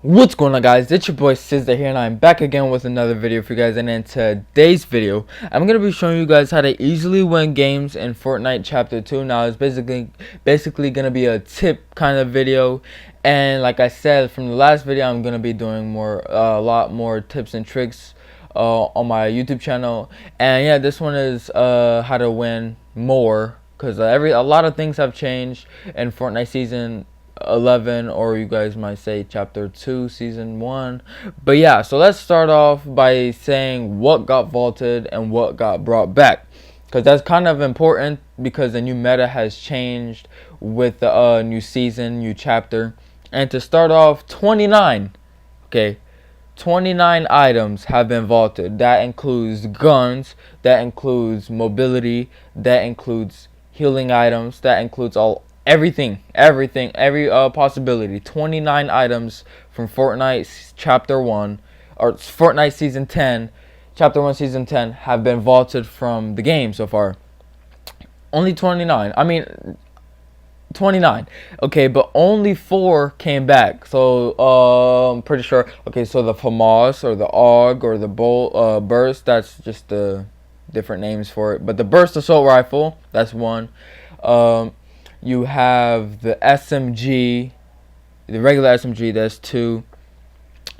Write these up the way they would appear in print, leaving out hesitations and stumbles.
What's going on, guys? It's your boy Sizza here, and I'm back again with another video for you guys. And in today's video, I'm gonna be showing you guys how to easily win games in Fortnite Chapter 2. Now, it's basically gonna be a tip kind of video, and like I said from the last video, I'm gonna be doing a lot more tips and tricks on my YouTube channel. And yeah, this one is how to win more, because a lot of things have changed in Fortnite Season 11, or you guys might say Chapter 2 Season 1. But yeah, so let's start off by saying what got vaulted and what got brought back, because that's kind of important, because the new meta has changed with the new season, new chapter. And to start off, 29 items have been vaulted. That includes guns, that includes mobility, that includes healing items, that includes every possibility. 29 items from Fortnite Chapter 1, or Fortnite Season 10, Chapter 1 Season 10 have been vaulted from the game so far. Only 29. I mean, 29. Okay, but only 4 came back. So I'm pretty sure. Okay, so the FAMAS or the AUG or the burst, that's just the different names for it. But the burst assault rifle, that's one. You have the SMG, the regular SMG, that's 2.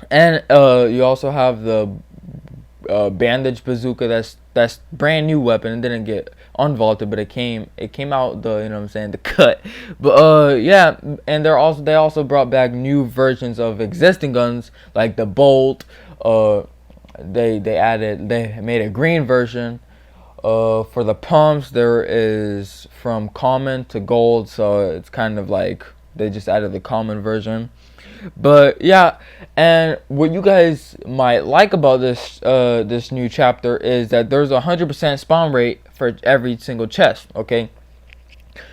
And you also have the bandage bazooka, that's brand new weapon. It didn't get unvaulted, but it came out the cut. But yeah, and they also brought back new versions of existing guns, like the Bolt. They made a green version. For the pumps, there is from common to gold, so it's kind of like they just added the common version. But yeah, and what you guys might like about this new chapter is that there's 100% spawn rate for every single chest. Okay,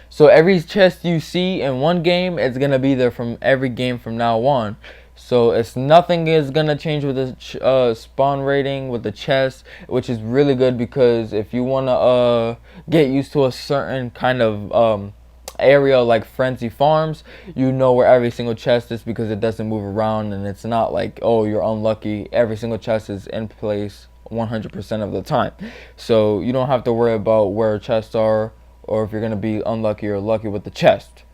so every chest you see in one game, it's gonna be there from every game from now on. So nothing is gonna change with the spawn rating with the chest, which is really good, because if you wanna get used to a certain kind of area like Frenzy Farms, you know where every single chest is, because it doesn't move around, and it's not like, oh, you're unlucky. Every single chest is in place 100% of the time, so you don't have to worry about where chests are, or if you're gonna be unlucky or lucky with the chest.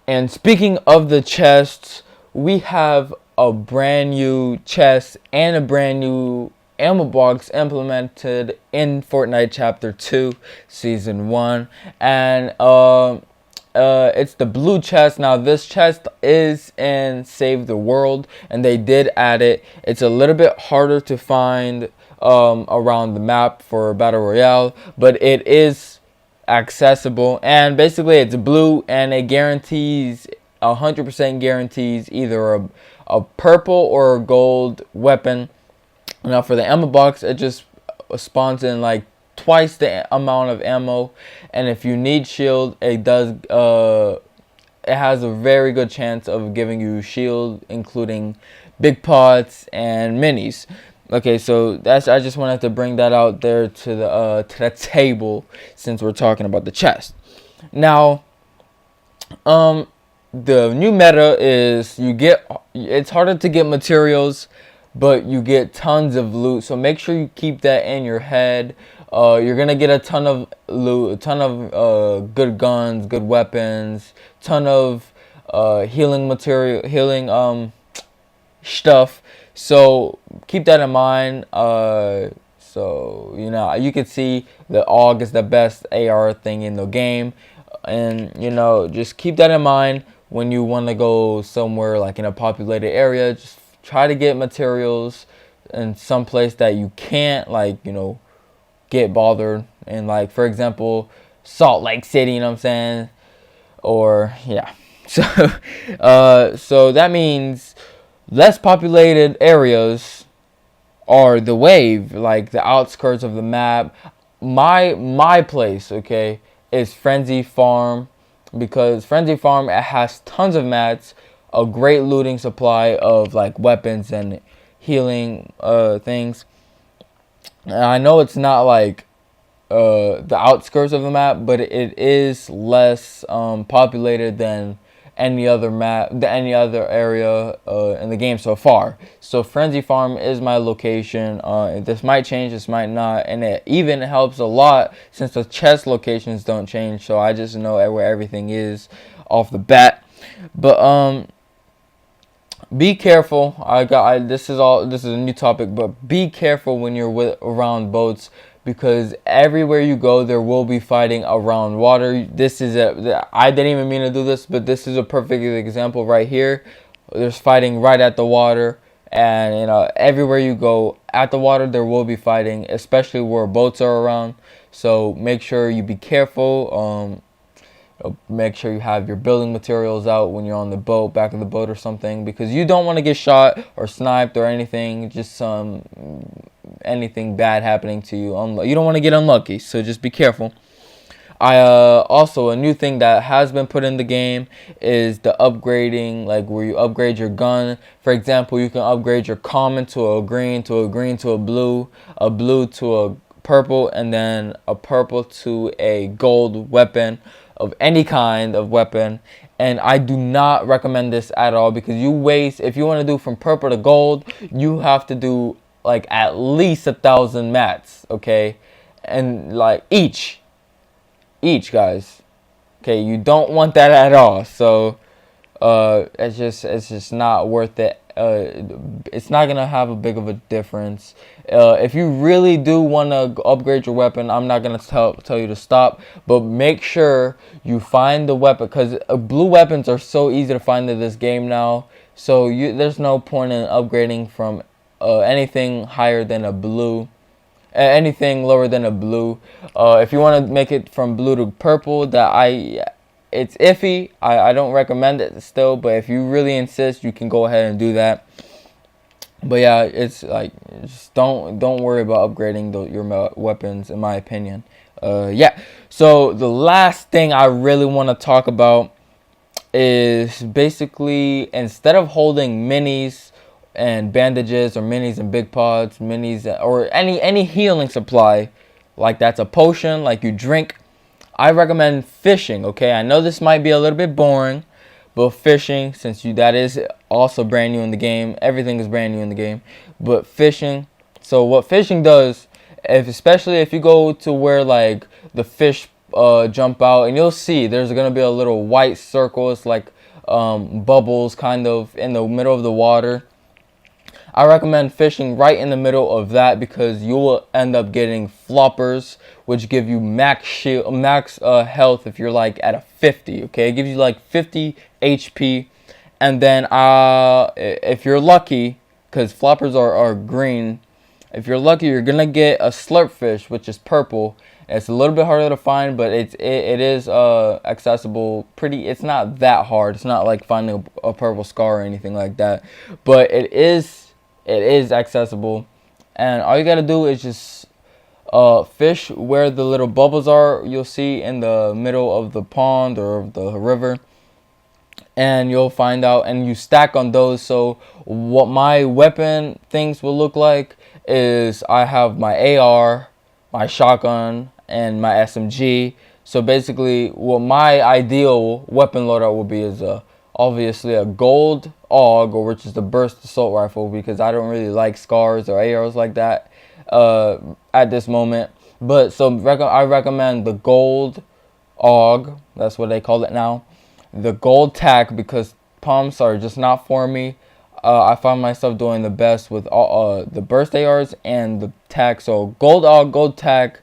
And speaking of the chests, we have a brand new chest and a brand new ammo box implemented in Fortnite Chapter 2 Season 1, and it's the blue chest. Now this chest is in Save the World, and they did add it. It's a little bit harder to find around the map for Battle Royale, but it is accessible. And basically it's blue, and it guarantees 100% guarantees either a purple or a gold weapon. Now for the ammo box, it just spawns in like twice the amount of ammo, and if you need shield, it has a very good chance of giving you shield, including big pots and minis. Okay, so I just wanted to bring that out there to the table, since we're talking about the chest. Now, the new meta is it's harder to get materials, but you get tons of loot. So make sure you keep that in your head. You're gonna get a ton of loot, a ton of good guns, good weapons, ton of healing material, healing stuff. So keep that in mind. So you can see the AUG is the best AR thing in the game, and just keep that in mind when you want to go somewhere like in a populated area. Just try to get materials in some place that you can't, like, get bothered. And like, for example, Salt Lake City, you know what I'm saying? Or yeah. So that means less populated areas are the wave, like the outskirts of the map. My place, okay, is Frenzy Farm, because Frenzy Farm, it has tons of mats, a great looting supply of like weapons and healing things. And I know it's not like the outskirts of the map, but it is less populated than any other map, any other area in the game so far. So Frenzy Farm is my location. This might change, this might not, and it even helps a lot since the chest locations don't change. So I just know where everything is off the bat. But be careful. This is a new topic, but be careful when you're around boats, because everywhere you go there will be fighting around water. I didn't even mean to do this, but this is a perfect example right here. There's fighting right at the water, and everywhere you go at the water there will be fighting, especially where boats are around. So make sure you be careful. Make sure you have your building materials out when you're on the boat, back of the boat or something, because you don't want to get shot or sniped or anything, just anything bad happening to you. You don't want to get unlucky, so just be careful. Also, a new thing that has been put in the game is the upgrading, like where you upgrade your gun. For example, you can upgrade your common to a green, to a blue to a purple, and then a purple to a gold weapon of any kind of weapon. And I do not recommend this at all, because if you want to do from purple to gold, you have to do like at least 1,000 mats, okay? And like each guys, okay? You don't want that at all. So it's just not worth it. It's not gonna have a big of a difference. If you really do want to upgrade your weapon, I'm not gonna tell you to stop, but make sure you find the weapon, because blue weapons are so easy to find in this game now. So there's no point in upgrading from anything higher than a blue, anything lower than a blue. If you want to make it from blue to purple, it's iffy. I don't recommend it still, but if you really insist, you can go ahead and do that. But yeah, it's like, just don't worry about upgrading your weapons, in my opinion. Yeah. So the last thing I really want to talk about is basically, instead of holding minis and bandages, or minis and big pods, minis or any healing supply, like that's a potion, like you drink, I recommend fishing. Okay, I know this might be a little bit boring, but fishing, since that is also brand new in the game, everything is brand new in the game, but fishing. So what fishing does, especially if you go to where like the fish jump out, and you'll see there's gonna be a little white circle. It's like bubbles kind of in the middle of the water. I recommend fishing right in the middle of that, because you will end up getting floppers, which give you max health if you're like at a 50. Okay, it gives you like 50 HP, and then if you're lucky, because floppers are green, if you're lucky, you're gonna get a slurp fish, which is purple. It's a little bit harder to find, but it is accessible. It's not that hard. It's not like finding a purple scar or anything like that, but it is accessible. And all you gotta do is just fish where the little bubbles are, you'll see in the middle of the pond or the river, and you'll find out, and you stack on those. So what my weapon things will look like is, I have my AR, my shotgun, and my SMG. So basically what my ideal weapon loadout will be is obviously a gold AUG, or which is the burst assault rifle, because I don't really like scars or ARs like that at this moment. But so I recommend the gold AUG, that's what they call it now, the gold tack, because pumps are just not for me. I find myself doing the best with the burst ARs and the tack. So gold AUG, gold tack,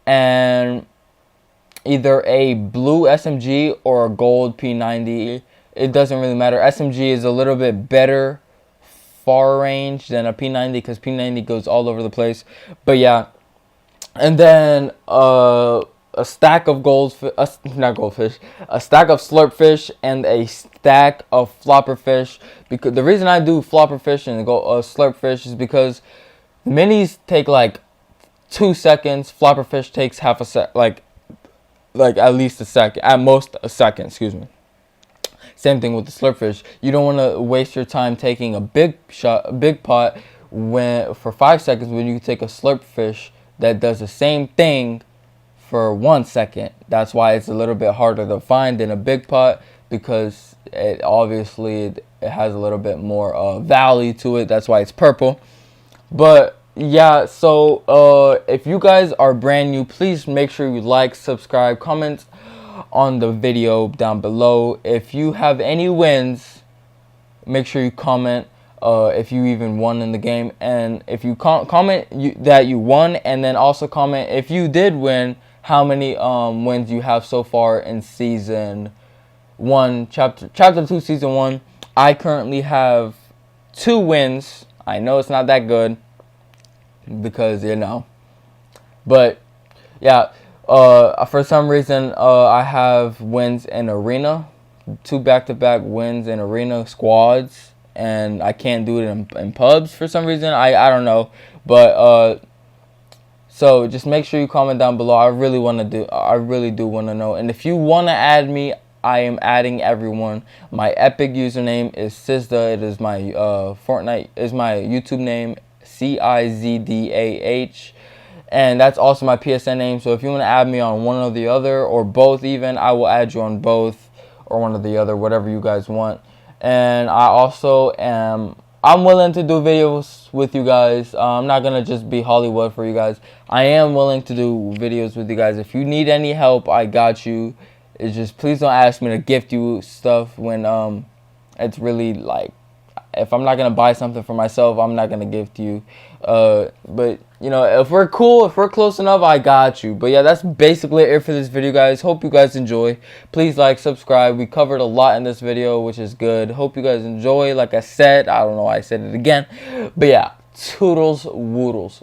and either a blue SMG or a gold P90. It doesn't really matter. SMG is a little bit better far range than a P90, because P90 goes all over the place. But yeah, and then a stack of a stack of slurp fish and a stack of flopper fish. Because the reason I do flopper fish and slurp fish is because minis take like 2 seconds. Flopper fish takes half a sec, like at least a second, at most a second. Excuse me. Same thing with the slurp fish. You don't want to waste your time taking a big pot for 5 seconds, when you can take a slurp fish that does the same thing for 1 second. That's why it's a little bit harder to find than a big pot, because it obviously it has a little bit more value to it. That's why it's purple. But yeah, so if you guys are brand new, please make sure you like, subscribe, comment on the video down below. If you have any wins, make sure you comment if you even won in the game, and if you comment that you won, and then also comment if you did win, how many wins you have so far in season 1, chapter 2, season 1. I currently have 2 wins. I know it's not that good because but yeah, for some reason I have wins in arena, 2 back-to-back wins in arena squads, and I can't do it in pubs for some reason. I don't know, but so just make sure you comment down below. I really do want to know. And if you want to add me, I am adding everyone. My Epic username is Sizdah. It is my Fortnite is my YouTube name, Cizdah, and that's also my PSN name. So if you want to add me on one or the other, or both even, I will add you on both or one or the other, whatever you guys want. And I also I'm willing to do videos with you guys. I'm not going to just be Hollywood for you guys. I am willing to do videos with you guys. If you need any help, I got you. It's just, please don't ask me to gift you stuff when it's really like, if I'm not going to buy something for myself, I'm not going to gift you. But, you know, if we're cool, if we're close enough, I got you. But yeah, that's basically it for this video, guys. Hope you guys enjoy. Please like, subscribe. We covered a lot in this video, which is good. Hope you guys enjoy. Like I said, I don't know why I said it again. But yeah, toodles, woodles.